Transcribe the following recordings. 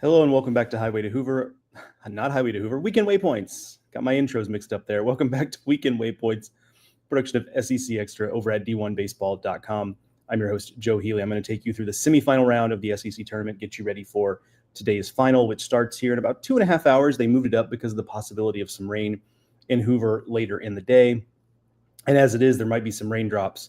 Hello and welcome back to Highway to Hoover. Not Highway to Hoover, Weekend Waypoints. Got my intros mixed up there. Welcome back to Weekend Waypoints, production of SEC Extra over at d1baseball.com. I'm your host, Joe Healy. I'm going to take you through the semifinal round of the SEC tournament, get you ready for today's final, which starts here in about 2.5 hours. They moved it up because of the possibility of some rain in Hoover later in the day. And as it is, there might be some raindrops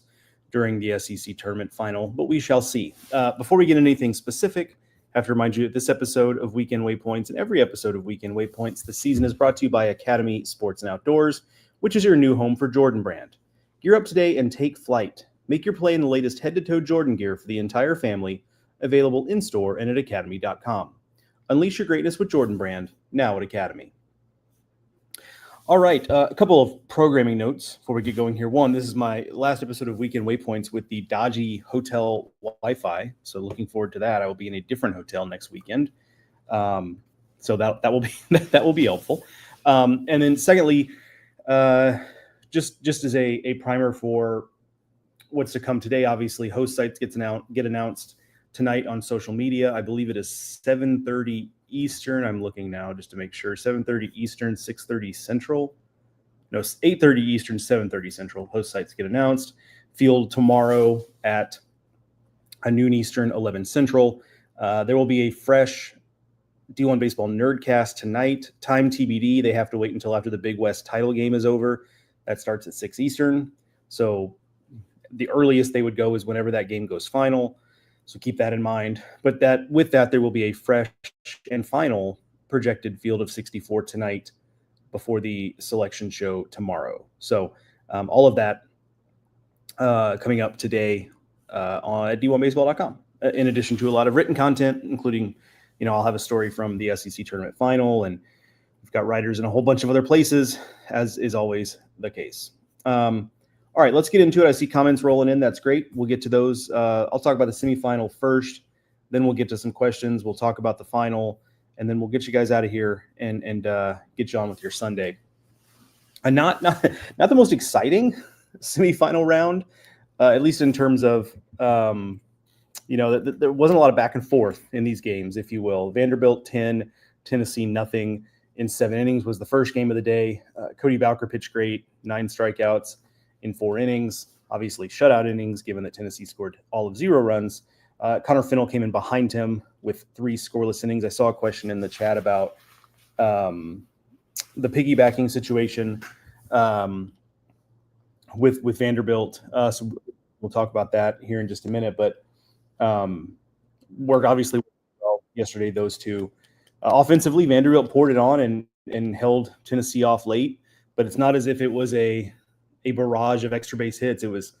during the SEC tournament final, but we shall see. Before we get into anything specific, I have to remind you that this episode of Weekend Waypoints and every episode of Weekend Waypoints this season is brought to you by Academy Sports and Outdoors, which is your new home for Jordan Brand. Gear up today and take flight. Make your play in the latest head-to-toe Jordan gear for the entire family, available in-store and at academy.com. Unleash your greatness with Jordan Brand, now at Academy. All right, a couple of programming notes before we get going here. One, this is my last episode of Weekend Waypoints with the dodgy hotel Wi-Fi, so looking forward to that. I will be in a different hotel next weekend, so that will be that will be helpful. And then, secondly, just as a primer for what's to come today, obviously, host sites get announced tonight on social media. I believe it is 7:30 Eastern. I'm looking now just to make sure. 7:30 Eastern, 6:30 Central. No, 8:30 Eastern, 7:30 Central. Host sites get announced. Field tomorrow at noon Eastern, 11 Central. There will be a fresh D1 Baseball Nerdcast tonight. Time TBD. They have to wait until after the Big West title game is over. That starts at 6 Eastern. So the earliest they would go is whenever that game goes final. So keep that in mind. But with that, there will be a fresh and final projected field of 64 tonight before the selection show tomorrow. So all of that coming up today at d1baseball.com, in addition to a lot of written content, including, I'll have a story from the SEC tournament final, and we've got writers in a whole bunch of other places, as is always the case. All right, let's get into it. I see comments rolling in. That's great. We'll get to those. I'll talk about the semifinal first. Then we'll get to some questions. We'll talk about the final, and then we'll get you guys out of here and get you on with your Sunday. And not the most exciting semifinal round, at least in terms of there wasn't a lot of back and forth in these games, if you will. Vanderbilt 10, Tennessee nothing in 7 innings was the first game of the day. Cody Bowker pitched great, 9 strikeouts in 4 innings, obviously shutout innings, given that Tennessee scored all of 0 runs. Connor Fennell came in behind him with 3 scoreless innings. I saw a question in the chat about the piggybacking situation with Vanderbilt. So we'll talk about that here in just a minute. But work obviously well yesterday, those two. Offensively, Vanderbilt poured it on and held Tennessee off late. But it's not as if it was a barrage of extra base hits. It was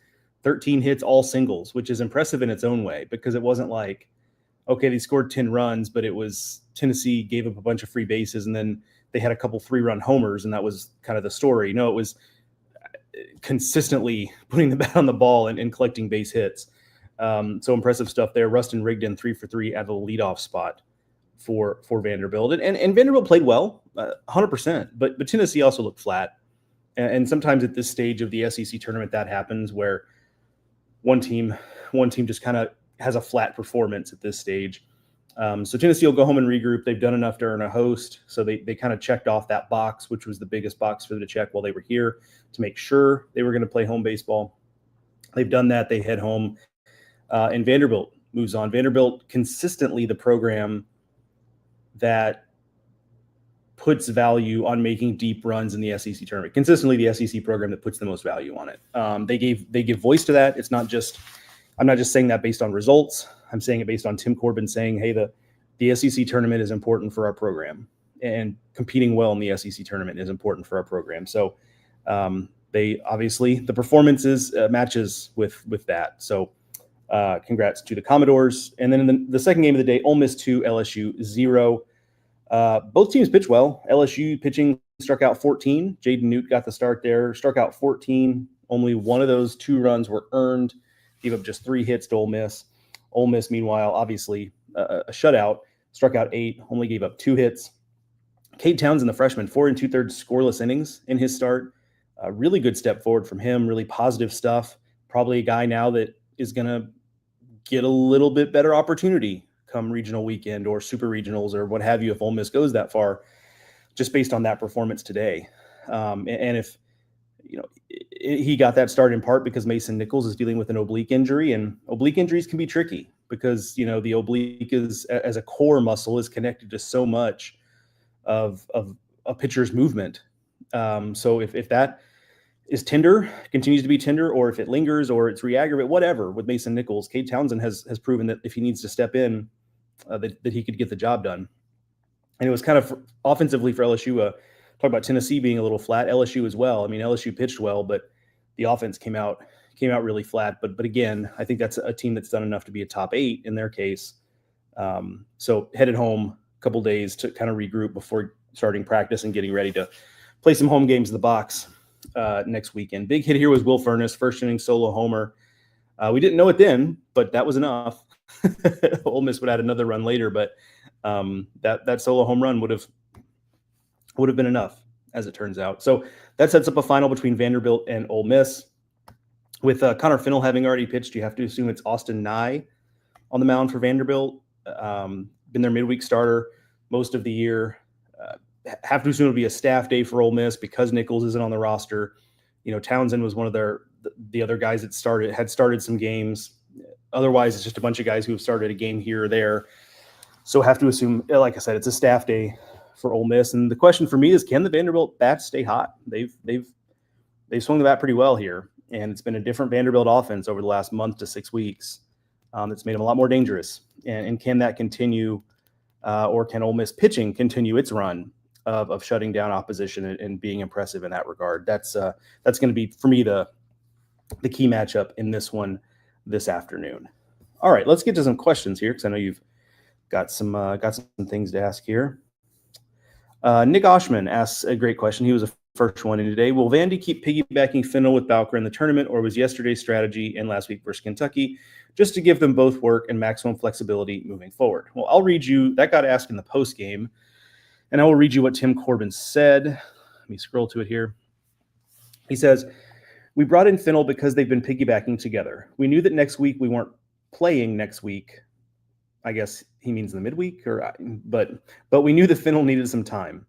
13 hits, all singles, which is impressive in its own way, because it wasn't like, okay, they scored 10 runs, but it was Tennessee gave up a bunch of free bases and then they had a couple 3-run homers, and that was kind of the story. No, it was consistently putting the bat on the ball and collecting base hits. So impressive stuff there. Rustin Rigdon 3 for 3 at the leadoff spot for Vanderbilt. And Vanderbilt played well, 100%, but Tennessee also looked flat. And sometimes at this stage of the SEC tournament, that happens where one team just kind of has a flat performance at this stage. So Tennessee will go home and regroup. They've done enough to earn a host. So they kind of checked off that box, which was the biggest box for them to check while they were here, to make sure they were going to play home baseball. They've done that. They head home. And Vanderbilt moves on. Vanderbilt, consistently the program that puts value on making deep runs in the SEC tournament. Consistently the SEC program that puts the most value on it. They give voice to that. I'm not just saying that based on results. I'm saying it based on Tim Corbin saying, hey, the SEC tournament is important for our program, and competing well in the SEC tournament is important for our program. So they obviously, the performances matches with that. So congrats to the Commodores. And then in the second game of the day, Ole Miss 2, LSU 0. Both teams pitched well. LSU pitching struck out 14. Jaden Newt got the start there, struck out 14. Only one of those 2 runs were earned. Gave up just 3 hits to Ole Miss. Ole Miss, meanwhile, obviously a shutout, struck out 8, only gave up 2 hits. Cade Townsend, the freshman, 4 2/3 scoreless innings in his start. A really good step forward from him, really positive stuff. Probably a guy now that is going to get a little bit better opportunity come regional weekend or super regionals or what have you if Ole Miss goes that far, just based on that performance today. And if he got that start in part because Mason Nichols is dealing with an oblique injury, and oblique injuries can be tricky because the oblique is, as a core muscle, is connected to so much of a pitcher's movement. So if that is tender, continues to be tender, or if it lingers or it's re-aggravate, whatever, with Mason Nichols, Cade Townsend has proven that if he needs to step in, that he could get the job done. And it was kind of offensively for LSU, talk about Tennessee being a little flat, LSU as well. I mean, LSU pitched well, but the offense came out really flat. But again, I think that's a team that's done enough to be a top 8 in their case. So headed home a couple days to kind of regroup before starting practice and getting ready to play some home games in the box next weekend. Big hit here was Will Furniss, first inning solo homer. We didn't know it then, but that was enough. Ole Miss would add another run later, but that solo home run would have been enough, as it turns out. So that sets up a final between Vanderbilt and Ole Miss. With Connor Fennell having already pitched, you have to assume it's Austin Nye on the mound for Vanderbilt. Been their midweek starter most of the year. Have to assume it'll be a staff day for Ole Miss because Nichols isn't on the roster. Townsend was one of the other guys that had started some games. Otherwise, it's just a bunch of guys who have started a game here or there. So have to assume, like I said, it's a staff day for Ole Miss. And the question for me is, can the Vanderbilt bats stay hot? They've swung the bat pretty well here, and it's been a different Vanderbilt offense over the last month to 6 weeks. That's made them a lot more dangerous. And can that continue, or can Ole Miss pitching continue its run of shutting down opposition and being impressive in that regard? That's going to be, for me, the key matchup in this one this afternoon. All right, let's get to some questions here because I know you've got some things to ask here. Nick Oshman asks a great question. He was the first one in today. Will Vandy keep piggybacking Fennell with Bowker in the tournament, or was yesterday's strategy and last week versus Kentucky just to give them both work and maximum flexibility moving forward? Well, I'll read you. That got asked in the post game, and I will read you what Tim Corbin said. Let me scroll to it here. He says, "We brought in Fennell because they've been piggybacking together. We knew that next week we weren't playing next week." I guess he means the midweek, but we knew that Fennell needed some time.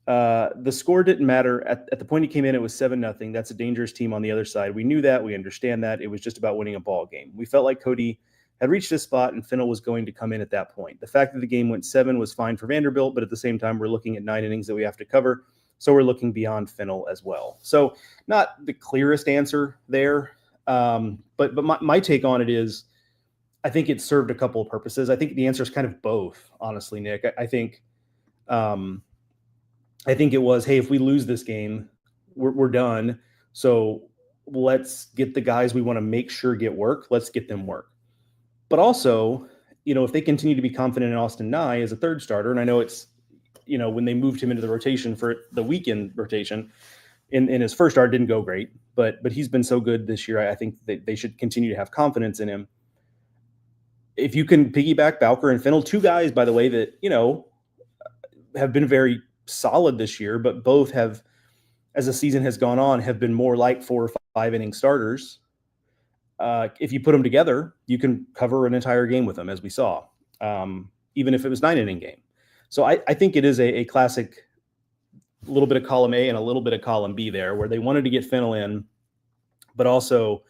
The score didn't matter. At the point he came in, it was 7-0. That's a dangerous team on the other side. We knew that. We understand that. It was just about winning a ball game. We felt like Cody had reached this spot and Fennell was going to come in at that point. The fact that the game went 7 was fine for Vanderbilt, but at the same time, we're looking at 9 innings that we have to cover. So we're looking beyond Fennell as well. So not the clearest answer there. But my take on it is, I think it served a couple of purposes. I think the answer is kind of both, honestly, Nick. I think it was, hey, if we lose this game, we're done. So let's get the guys we want to make sure get work. Let's get them work. But also, if they continue to be confident in Austin Nye as a third starter, and I know it's, when they moved him into the rotation for the weekend rotation, in his first start didn't go great, but he's been so good this year. I think that they should continue to have confidence in him. If you can piggyback Bowker and Fennell, 2 guys, by the way, that, have been very solid this year, but both have, as the season has gone on, have been more like 4 or 5 inning starters. If you put them together, you can cover an entire game with them, as we saw, even if it was 9 inning game. So I think it is a classic little bit of column A and a little bit of column B there, where they wanted to get Fennell in, but also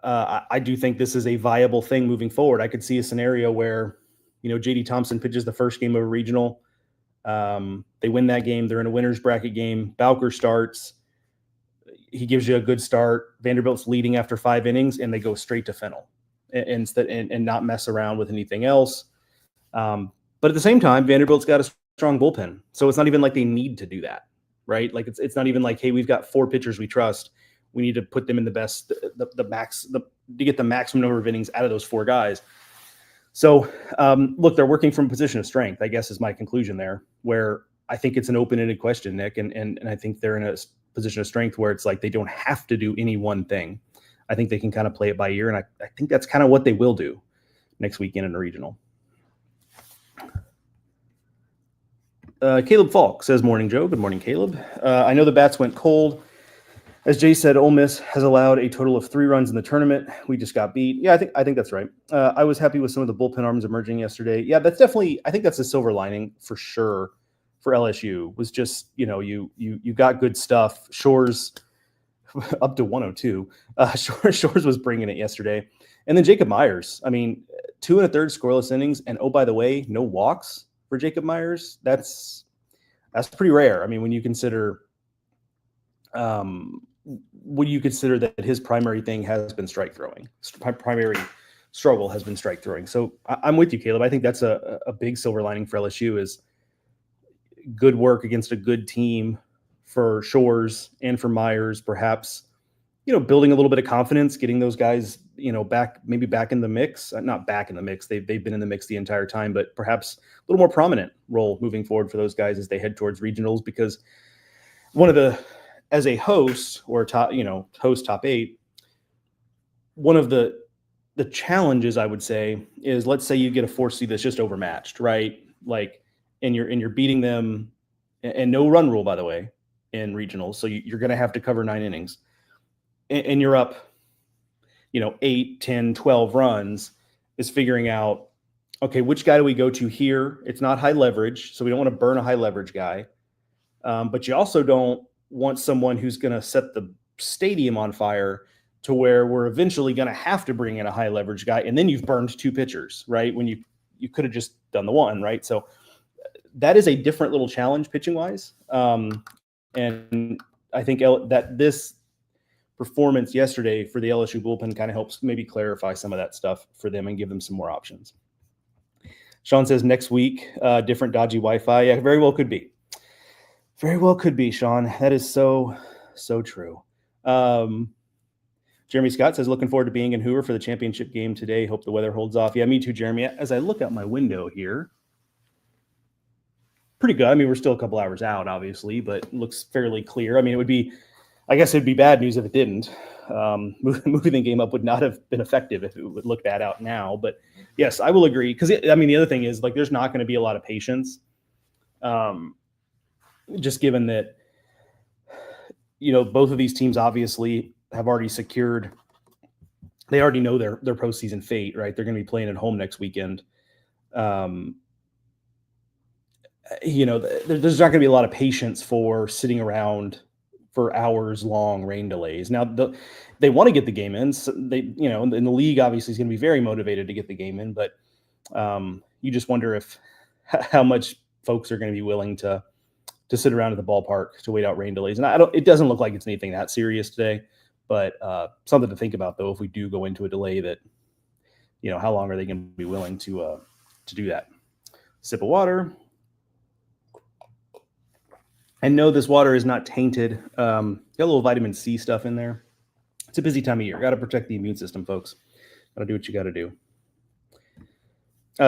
I do think this is a viable thing moving forward. I could see a scenario where, J.D. Thompson pitches the first game of a regional. They win that game. They're in a winner's bracket game. Bowker starts. He gives you a good start. Vanderbilt's leading after 5 innings, and they go straight to Fennell and not mess around with anything else. But at the same time, Vanderbilt's got a strong bullpen. So it's not even like they need to do that, right? Like it's not even like, hey, we've got 4 pitchers we trust. We need to put them in the best, to get the maximum number of innings out of those 4 guys. So, look, they're working from a position of strength, I guess is my conclusion there, where I think it's an open-ended question, Nick, and I think they're in a position of strength where it's like they don't have to do any one thing. I think they can kind of play it by ear, and I think that's kind of what they will do next weekend in the regional. Caleb Falk says, "Morning, Joe." Good morning, Caleb. I know the bats went cold. As Jay said, Ole Miss has allowed a total of 3 runs in the tournament. We just got beat. Yeah, I think that's right. I was happy with some of the bullpen arms emerging yesterday. Yeah, that's definitely. I think that's a silver lining for sure for LSU. Was just you got good stuff. Shores up to 102. Shores was bringing it yesterday, and then Jacob Myers. I mean, 2 1/3 scoreless innings, and oh by the way, no walks for Jacob Myers. That's pretty rare. I mean, when you consider that his primary thing has been strike throwing. Primary struggle has been strike throwing. So I'm with you, Caleb. I think that's a big silver lining for LSU is good work against a good team for Shores and for Myers, perhaps, building a little bit of confidence, getting those guys, back in the mix. Not back in the mix. They've been in the mix the entire time, but perhaps a little more prominent role moving forward for those guys as they head towards regionals, because as a host or top 8, one of the challenges I would say is, let's say you get a 4 seed that's just overmatched, right? Like, and you're beating them, and no run rule, by the way, in regionals. So you're going to have to cover 9 innings, and you're up, 8, 10, 12 runs, is figuring out, okay, which guy do we go to here? It's not high leverage, so we don't want to burn a high leverage guy. But you also don't want someone who's going to set the stadium on fire to where we're eventually going to have to bring in a high leverage guy, and then you've burned 2 pitchers, right? When you could have just done the one, right? So that is a different little challenge pitching wise. And I think that this performance yesterday for the LSU bullpen kind of helps maybe clarify some of that stuff for them and give them some more options. Sean says next week, different dodgy Wi-Fi. Yeah, very well could be. Very well could be, Sean. That is so true. Jeremy Scott says, looking forward to being in Hoover for the championship game today. Hope the weather holds off. Yeah, me too, Jeremy. As I look out my window here, pretty good. I mean, we're still a couple hours out, obviously, but it looks fairly clear. I mean, I guess it'd be bad news if it didn't. Moving the game up would not have been effective if it would look bad out now. But yes, I will agree. Because, the other thing is, like, there's not going to be a lot of patience. Just given that, both of these teams obviously have already secured, they already know their postseason fate, right? They're going to be playing at home next weekend. There's not going to be a lot of patience for sitting around for hours long rain delays. Now, they want to get the game in. So they, and the league obviously is going to be very motivated to get the game in, but you just wonder how much folks are going to be willing to sit around at the ballpark to wait out rain delays. And it doesn't look like it's anything that serious today, but something to think about though, if we do go into a delay, that, how long are they going to be willing to do that? Sip of water. And no, this water is not tainted. Got a little vitamin C stuff in there. It's a busy time of year. Got to protect the immune system, folks. Got to do what you got to do.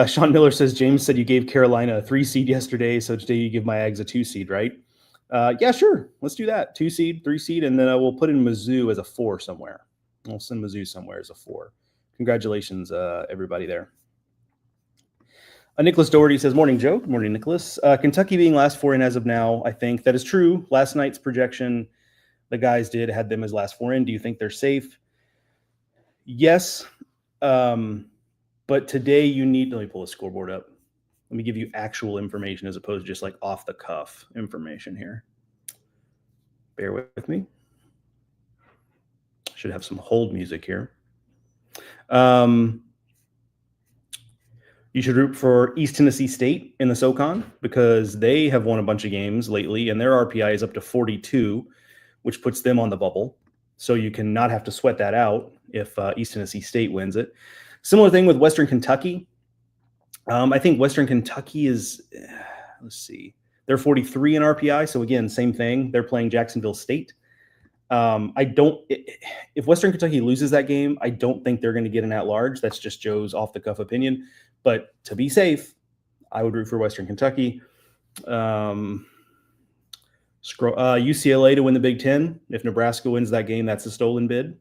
Sean Miller says, James said you gave Carolina a 3 seed yesterday, so today you give my Ags a 2 seed, right? Yeah, sure. Let's do that. 2 seed, 3 seed, and then we'll put in Mizzou as a 4 somewhere. We'll send Mizzou somewhere as a 4. Congratulations, everybody there. Nicholas Doherty says, morning, Joe. Good morning, Nicholas. Kentucky being last 4 in as of now, I think that is true. Last night's projection, the guys had them as last 4 in. Do you think they're safe? Yes. But today you need, let me pull the scoreboard up. Let me give you actual information as opposed to just like off the cuff information here. Bear with me. Should have some hold music here. You should root for East Tennessee State in the SoCon because they have won a bunch of games lately and their RPI is up to 42, which puts them on the bubble. So you can not have to sweat that out if East Tennessee State wins it. Similar thing with Western Kentucky. I think Western Kentucky is, let's see, they're 43 in RPI. So again, same thing. They're playing Jacksonville State. If Western Kentucky loses that game, I don't think they're going to get an at-large. That's just Joe's off-the-cuff opinion. But to be safe, I would root for Western Kentucky. UCLA to win the Big Ten. If Nebraska wins that game, that's a stolen bid.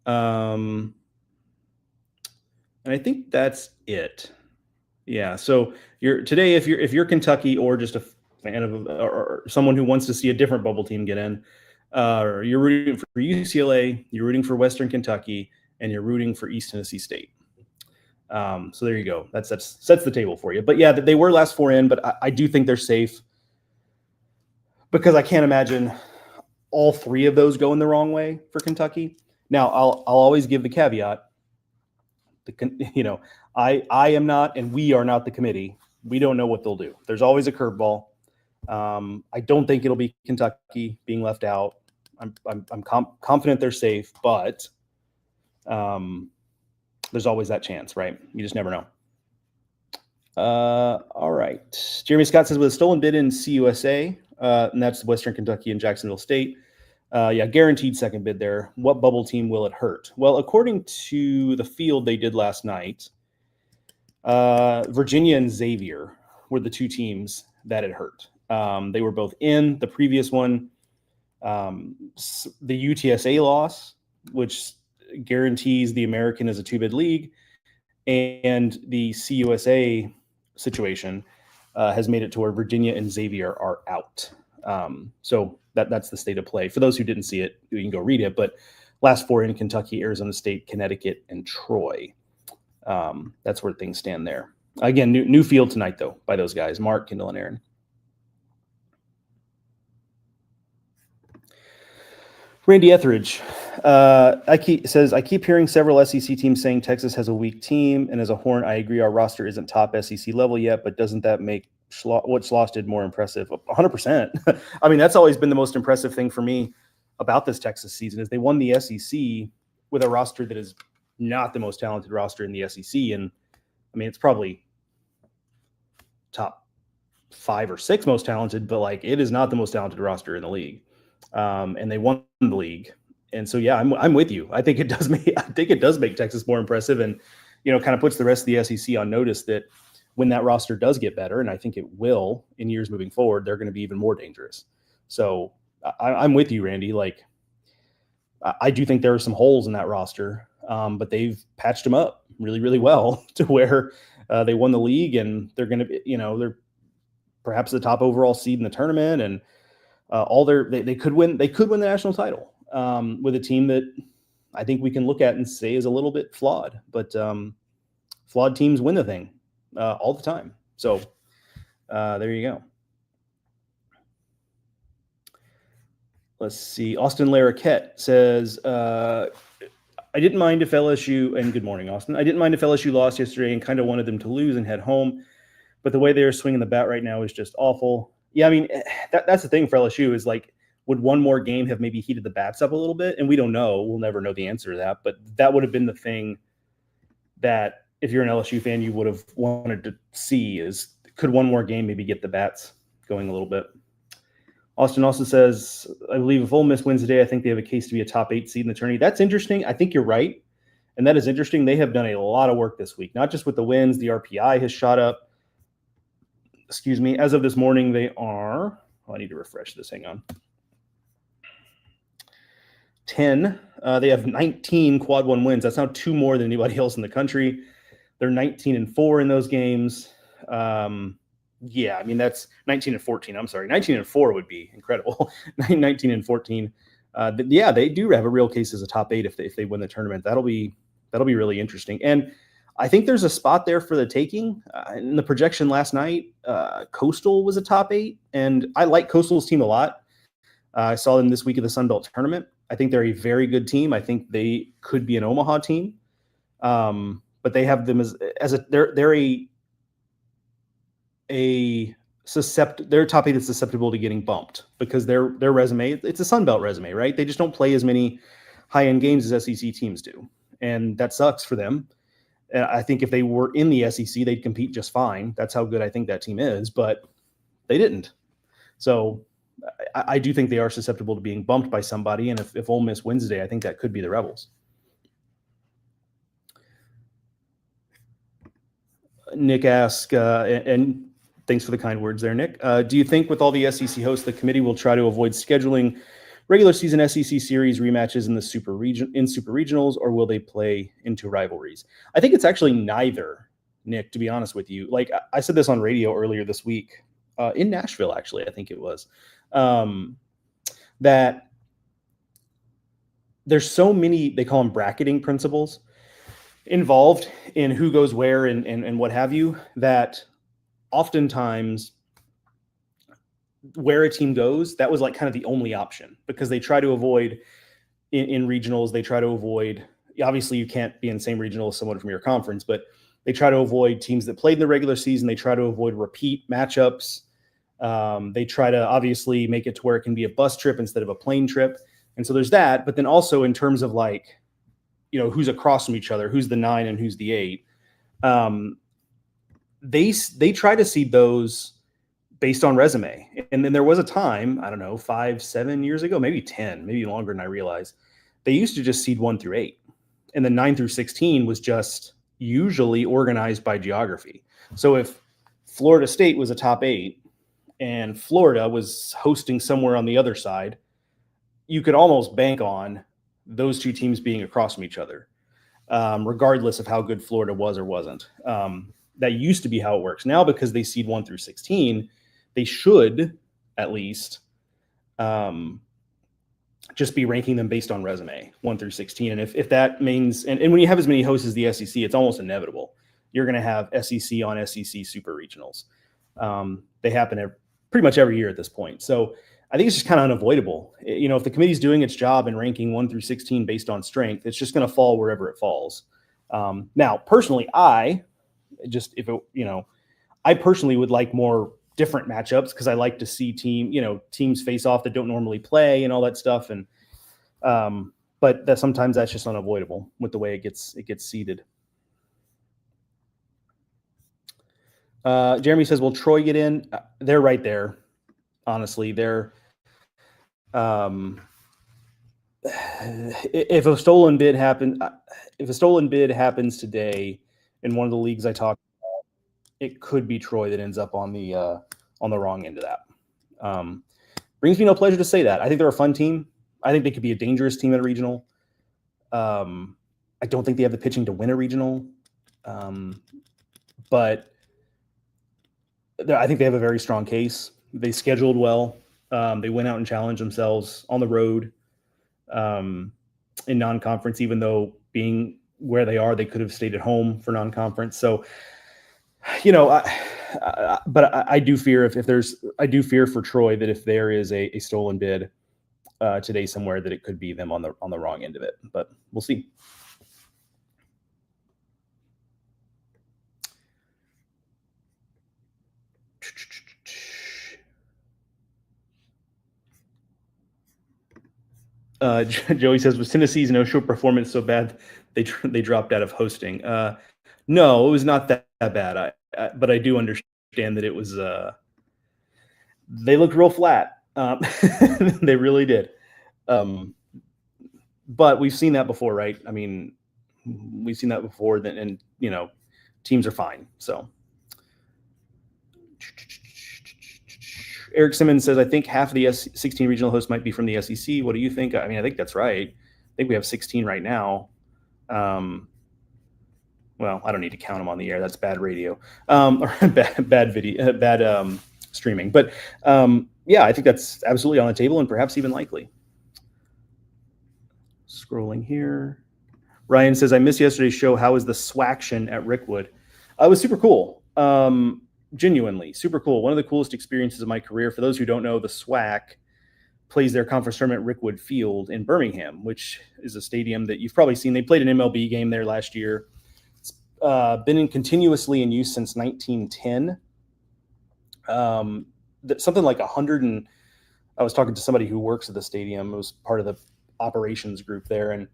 And I think that's it. Yeah. So if you're Kentucky or just a fan of or someone who wants to see a different bubble team get in, You're rooting for UCLA, you're rooting for Western Kentucky, and you're rooting for East Tennessee State. So there you go. That sets the table for you. But yeah, they were last four in, but I do think they're safe because I can't imagine all three of those going the wrong way for Kentucky. Now, I'll always give the caveat. I am not, and we are not the committee. We don't know what they'll do. There's always a curveball. I don't think it'll be Kentucky being left out. I'm confident they're safe, but there's always that chance, right? You just never know. All right. Jeremy Scott says, with a stolen bid in CUSA, and that's Western Kentucky and Jacksonville State. Guaranteed second bid there. What bubble team will it hurt? Well, according to the field they did last night, Virginia and Xavier were the two teams that it hurt. They were both in the previous one. The UTSA loss, which guarantees the American as a two-bid league, and the CUSA situation has made it to where Virginia and Xavier are out. So that's the state of play. For those who didn't see it, you can go read it. But last four in: Kentucky, Arizona State, Connecticut, and Troy. That's where things stand there. Again, new field tonight, though, by those guys, Mark, Kendall, and Aaron. Randy Etheridge I keep hearing several SEC teams saying Texas has a weak team, and as a Horn, I agree our roster isn't top SEC level yet, but doesn't that make what Schloss did more impressive? 100%. I mean, that's always been the most impressive thing for me about this Texas season is they won the SEC with a roster that is not the most talented roster in the SEC, and I mean, it's probably top 5 or 6 most talented, but like it is not the most talented roster in the league. And they won the league. And so, yeah, I'm with you. I think it does make Texas more impressive and, kind of puts the rest of the SEC on notice that when that roster does get better, and I think it will in years moving forward, they're going to be even more dangerous. So I'm with you, Randy. Like, I do think there are some holes in that roster, but they've patched them up really, really well to where they won the league and they're going to be, they're perhaps the top overall seed in the tournament and they could win the national title with a team that I think we can look at and say is a little bit flawed, but flawed teams win the thing all the time. So there you go. Let's see. Austin Larroquette says, I didn't mind if LSU, and good morning, Austin. I didn't mind if LSU lost yesterday and kind of wanted them to lose and head home, but the way they're swinging the bat right now is just awful. Yeah, I mean, that's the thing for LSU is like, would one more game have maybe heated the bats up a little bit? And we don't know. We'll never know the answer to that. But that would have been the thing that if you're an LSU fan, you would have wanted to see is could one more game maybe get the bats going a little bit? Austin also says, I believe if Ole Miss wins today, I think they have a case to be a top 8 seed in the tourney. That's interesting. I think you're right. And that is interesting. They have done a lot of work this week, not just with the wins. The RPI has shot up. Excuse me. As of this morning, they are, I need to refresh this. Hang on. 10. They have 19 quad 1 wins. That's now 2 more than anybody else in the country. They're 19-4 in those games. Yeah, I mean, that's 19-14. I'm sorry. 19-4 would be incredible. 19-14. Yeah, they do have a real case as a top 8 if they win the tournament. That'll be really interesting. And I think there's a spot there for the taking. In the projection last night, Coastal was a top 8, and I like Coastal's team a lot. I saw them this week at the Sun Belt tournament. I think they're a very good team. I think they could be an Omaha team, but they have them as they're they're top 8 that's susceptible to getting bumped because their resume, it's a Sun Belt resume, right? They just don't play as many high-end games as SEC teams do, and that sucks for them. And I think if they were in the SEC, they'd compete just fine. That's how good I think that team is, but they didn't. So I do think they are susceptible to being bumped by somebody, and if Ole Miss wins today, I think that could be the Rebels. Nick asks, and thanks for the kind words there, Nick. Do you think with all the SEC hosts, the committee will try to avoid scheduling regular season SEC series rematches in the super regionals, or will they play into rivalries? I think it's actually neither, Nick, to be honest with you. Like I said this on radio earlier this week in Nashville, actually, I think it was, that there's so many, they call them bracketing principles involved in who goes where and what have you, that oftentimes where a team goes, that was like kind of the only option, because they try to avoid in regionals, they try to avoid, obviously you can't be in the same regional as someone from your conference, but they try to avoid teams that played in the regular season. They try to avoid repeat matchups. They try to obviously make it to where it can be a bus trip instead of a plane trip. And so there's that, but then also in terms of like, who's across from each other, who's the 9 and who's the 8. They try to seed those based on resume. And then there was a time, I don't know, 5-7 years ago, maybe 10, maybe longer than I realized, they used to just seed 1 through 8. And then 9 through 16 was just usually organized by geography. So if Florida State was a top 8 and Florida was hosting somewhere on the other side, you could almost bank on those two teams being across from each other, regardless of how good Florida was or wasn't. That used to be how it works. Now, because they seed 1 through 16, they should at least just be ranking them based on resume, 1 through 16. And if that means, and when you have as many hosts as the SEC, it's almost inevitable. You're going to have SEC on SEC super regionals. They happen pretty much every year at this point. So I think it's just kind of unavoidable. If the committee's doing its job and ranking 1 through 16 based on strength, it's just going to fall wherever it falls. Now, personally, I personally would like more different matchups, because I like to see teams face off that don't normally play and all that stuff. And but that sometimes that's just unavoidable with the way it gets seeded. Jeremy says, will Troy get in? They're right there. Honestly, they're if a stolen bid happens today in one of the leagues I talked about, it could be Troy that ends up on the wrong end of that. Brings me no pleasure to say that. I think they're a fun team. I think they could be a dangerous team at a regional. I don't think they have the pitching to win a regional, but I think they have a very strong case. They scheduled well. They went out and challenged themselves on the road in non-conference, even though being where they are, they could have stayed at home for non-conference. So, but I do fear I do fear for Troy that if there is a stolen bid today somewhere, that it could be them on the wrong end of it. But we'll see. Joey says, was Tennessee's no-show performance so bad they dropped out of hosting? No, it was not that bad. But I do understand that it was. They looked real flat. They really did. But we've seen that before, right? I mean, we've seen that before. And teams are fine. So. Eric Simmons says, I think half of the 16 regional hosts might be from the SEC. What do you think? I mean, I think that's right. I think we have 16 right now. Well, I don't need to count them on the air. That's bad radio, or bad video, bad streaming. But yeah, I think that's absolutely on the table and perhaps even likely. Scrolling here. Ryan says, I missed yesterday's show. How was the swaction at Rickwood? It was super cool. Genuinely super cool. One of the coolest experiences of my career. For those who don't know, the SWAC plays their conference tournament at Rickwood Field in Birmingham, which is a stadium that you've probably seen. They played an MLB game there last year. It's been continuously in use since 1910. Something like 100 and I was talking to somebody who works at the stadium. It was part of the operations group there, and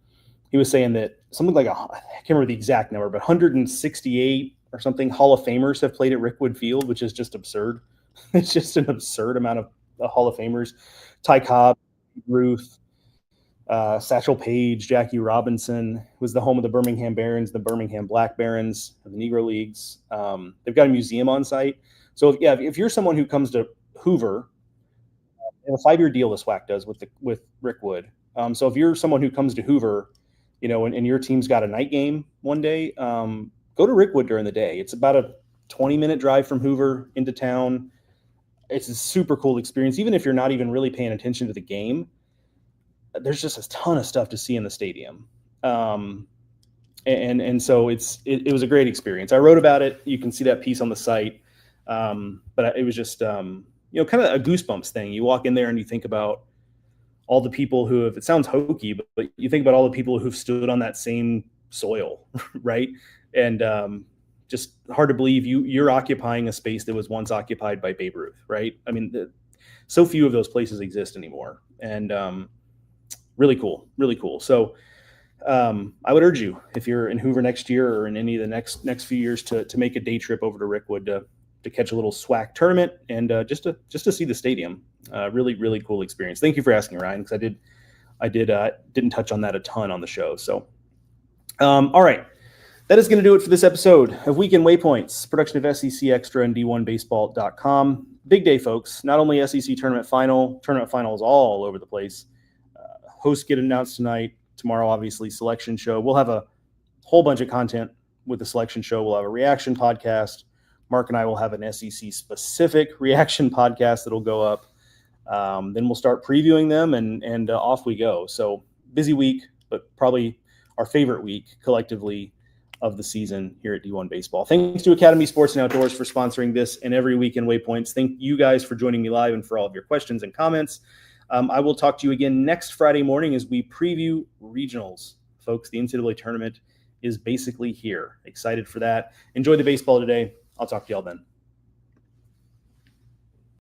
he was saying that something like I can't remember the exact number, but 168 or something Hall of Famers have played at Rickwood Field, which is just absurd. It's just an absurd amount of Hall of Famers. Ty Cobb, Ruth, Satchel Paige, Jackie Robinson. Was the home of the Birmingham Barons, the Birmingham Black Barons of the Negro Leagues. They've got a museum on site. So if you're someone who comes to Hoover, they have a 5-year deal the SWAC does with Rickwood. So if you're someone who comes to Hoover, and your team's got a night game one day, go to Rickwood during the day. It's about a 20-minute drive from Hoover into town. It's a super cool experience. Even if you're not even really paying attention to the game, there's just a ton of stuff to see in the stadium. And so it was a great experience. I wrote about it. You can see that piece on the site. But it was just, kind of a goosebumps thing. You walk in there and you think about all the people who have, it sounds hokey, but you think about all the people who've stood on that same soil, right? And just hard to believe you're occupying a space that was once occupied by Babe Ruth, right? I mean, so few of those places exist anymore. And really cool. So I would urge you, if you're in Hoover next year or in any of the next few years, to make a day trip over to Rickwood to catch a little SWAC tournament and just to see the stadium. Really cool experience. Thank you for asking, Ryan, because I didn't touch on that a ton on the show. So, all right, that is going to do it for this episode of Weekend Waypoints, production of SEC Extra and D1Baseball.com. Big day, folks. Not only SEC tournament finals all over the place. Hosts get announced tonight. Tomorrow, obviously, selection show. We'll have a whole bunch of content with the selection show. We'll have a reaction podcast. Mark and I will have an SEC-specific reaction podcast that'll go up. Then we'll start previewing them, and off we go. So busy week, but probably our favorite week collectively of the season here at D1 Baseball. Thanks to Academy Sports and Outdoors for sponsoring this and every Weekend Waypoints. Thank you guys for joining me live and for all of your questions and comments. I will talk to you again next Friday morning as we preview regionals. Folks, the NCAA tournament is basically here. Excited for that. Enjoy the baseball today. I'll talk to y'all then.